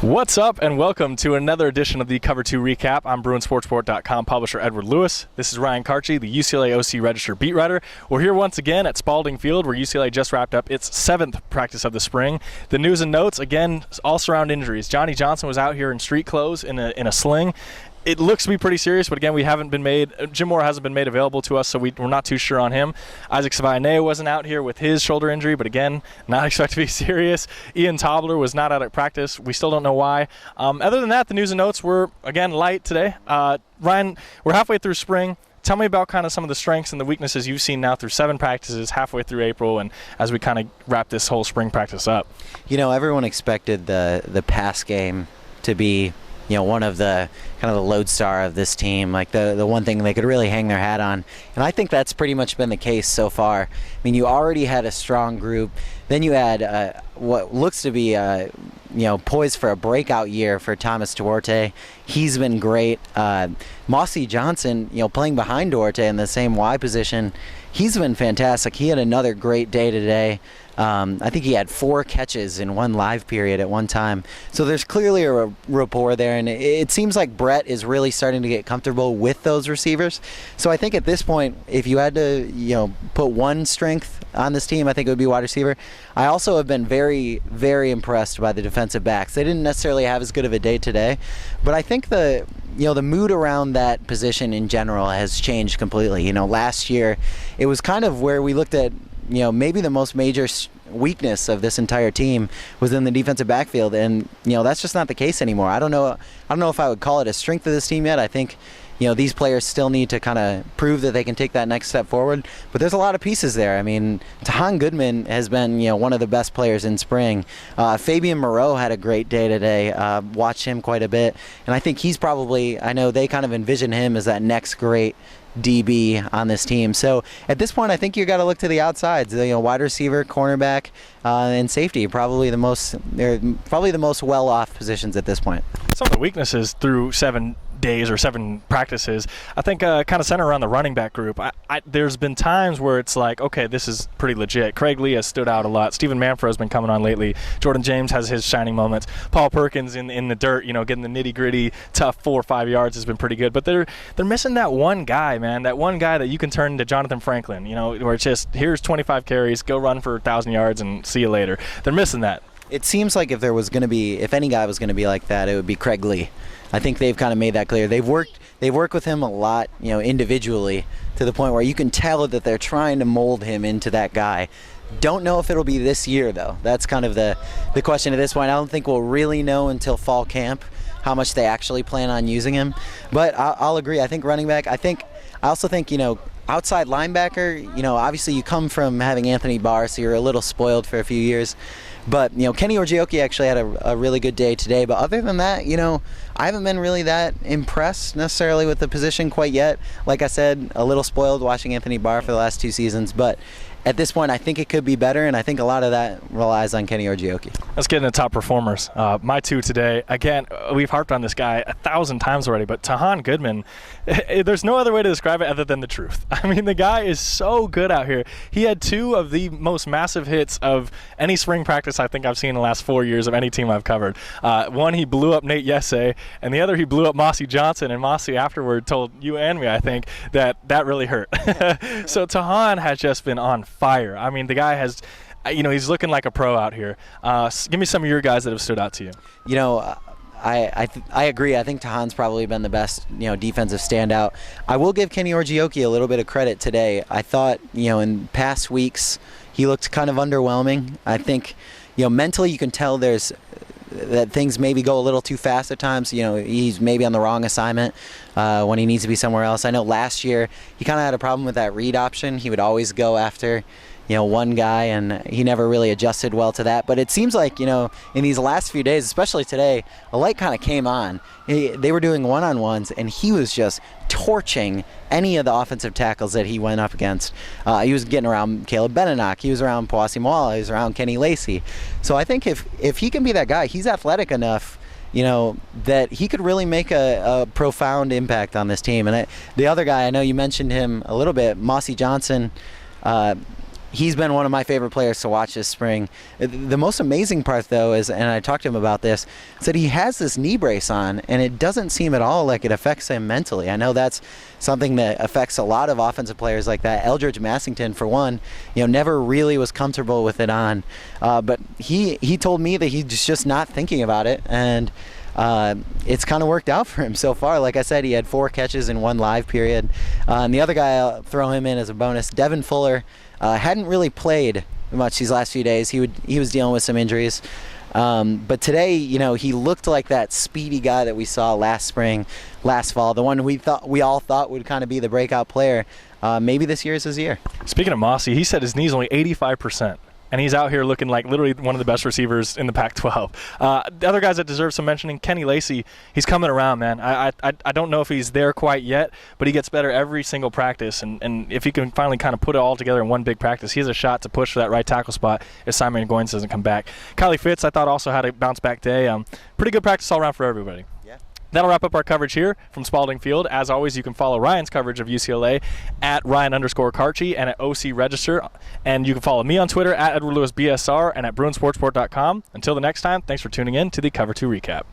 What's up, and welcome to another edition of the Cover 2 Recap. I'm BruinsSportsReport.com publisher Edward Lewis. This is Ryan Karchi, the UCLA OC Register beat writer. We're here once again at Spalding Field, where UCLA just wrapped up its 7th practice of the spring. The news and notes, again, all surround injuries. Johnny Johnson was out here in street clothes in a sling. It looks to be pretty serious, but again, Jim Moore hasn't been made available to us, so we're not too sure on him. Isaac Savaiinaea wasn't out here with his shoulder injury, but again, not expected to be serious. Ian Tobler was not out at practice. We still don't know why. Other than that, the news and notes were, again, light today. Ryan, we're halfway through spring. Tell me about kind of some of the strengths and the weaknesses you've seen now through 7 practices, halfway through April, and as we kind of wrap this whole spring practice up. You know, everyone expected the pass game to be, you know, one of the kind of the lodestar of this team, like the one thing they could really hang their hat on. And I think that's pretty much been the case so far. I mean, you already had a strong group. Then you had what looks to be, poised for a breakout year for Thomas Duarte. He's been great. Mossy Johnson, playing behind Duarte in the same Y position, he's been fantastic. He had another great day today. I think he had 4 catches in one live period at one time. So there's clearly a rapport there, and it seems like Brett is really starting to get comfortable with those receivers. So I think at this point, if you had to, put one strength on this team, I think it would be wide receiver. I also have been very, very impressed by the defensive backs. They didn't necessarily have as good of a day today, but I think the mood around that position in general has changed completely. Last year, it was kind of where we looked at, maybe the most major weakness of this entire team was in the defensive backfield, and that's just not the case anymore. I don't know if I would call it a strength of this team yet. I think these players still need to kind of prove that they can take that next step forward, but there's a lot of pieces there. I mean, Tahan Goodman has been one of the best players in spring. Fabian Moreau had a great day today. Watched him quite a bit, and I think he's probably, I know they kind of envision him as that next great DB on this team. So at this point, I think you got to look to the outsides. Wide receiver, cornerback, and safety. They're probably the most well-off positions at this point. Some of the weaknesses through 7 days or 7 practices, I think kind of center around the running back group. There's been times where it's like, okay, this is pretty legit. Craig Lee has stood out a lot. Stephen Manfro has been coming on lately. Jordan James has his shining moments. Paul Perkins in the dirt, getting the nitty-gritty, tough 4 or 5 yards has been pretty good. But they're missing that one guy, man, that one guy that you can turn into Jonathan Franklin, where it's just, here's 25 carries, go run for 1,000 yards and see you later. They're missing that. It seems like if any guy was going to be like that, it would be Craig Lee. I think they've kind of made that clear. They've worked with him a lot, individually, to the point where you can tell that they're trying to mold him into that guy. Don't know if it'll be this year, though. That's kind of the question at this point. I don't think we'll really know until fall camp how much they actually plan on using him. But I'll agree. I think running back. I also think outside linebacker. Obviously you come from having Anthony Barr, so you're a little spoiled for a few years. But, Kenny Orgioki actually had a really good day today. But other than that, I haven't been really that impressed necessarily with the position quite yet. Like I said, a little spoiled watching Anthony Barr for the last 2 seasons. But at this point, I think it could be better, and I think a lot of that relies on Kenny Orgioki. Let's get into top performers. My 2 today, again, we've harped on this guy 1,000 times already, but Tahan Goodman, there's no other way to describe it other than the truth. I mean, the guy is so good out here. He had 2 of the most massive hits of any spring practice I think I've seen in the last 4 years of any team I've covered. One, he blew up Nate Yesse, and the other, he blew up Mossy Johnson, and Mossy afterward told you and me, I think, that really hurt. So Tahan has just been on fire. I mean, the guy has, he's looking like a pro out here. Give me some of your guys that have stood out to you. I agree. I think Tahan's probably been the best, defensive standout. I will give Kenny Orgioki a little bit of credit today. I thought, in past weeks, he looked kind of underwhelming. I think, mentally you can tell that things maybe go a little too fast at times. He's maybe on the wrong assignment when he needs to be somewhere else. I know last year he kind of had a problem with that read option. He would always go after one guy, and he never really adjusted well to that. But it seems like, in these last few days, especially today, a light kind of came on. They were doing one-on-ones, and he was just torching any of the offensive tackles that he went up against. He was getting around Caleb Benenoch. He was around Pawasi Moala. He was around Kenny Lacy. So I think if he can be that guy, he's athletic enough, that he could really make a profound impact on this team. And the other guy, I know you mentioned him a little bit, Mossy Johnson, he's been one of my favorite players to watch this spring. The most amazing part, though, is, and I talked to him about this, is that he has this knee brace on, and it doesn't seem at all like it affects him mentally. I know that's something that affects a lot of offensive players like that. Eldridge Massington, for one, never really was comfortable with it on. But he told me that he's just not thinking about it, and it's kind of worked out for him so far. Like I said, he had 4 catches in 1 live period. And the other guy, I'll throw him in as a bonus, Devin Fuller, hadn't really played much these last few days. He was dealing with some injuries. But today, he looked like that speedy guy that we saw last spring, last fall, the one we all thought would kind of be the breakout player. Maybe this year is his year. Speaking of Mossy, he said his knee's only 85%. And he's out here looking like literally one of the best receivers in the Pac-12. The other guys that deserve some mentioning, Kenny Lacy, he's coming around, man. I don't know if he's there quite yet, but he gets better every single practice. And if he can finally kind of put it all together in one big practice, he has a shot to push for that right tackle spot if Simon Goins doesn't come back. Kylie Fitz, I thought, also had a bounce-back day. Pretty good practice all around for everybody. Yeah. That'll wrap up our coverage here from Spalding Field. As always, you can follow Ryan's coverage of UCLA at Ryan_Karchi and at OC Register. And you can follow me on Twitter at EdwardLewisBSR and at BruinsSportsport.com. Until the next time, thanks for tuning in to the Cover 2 Recap.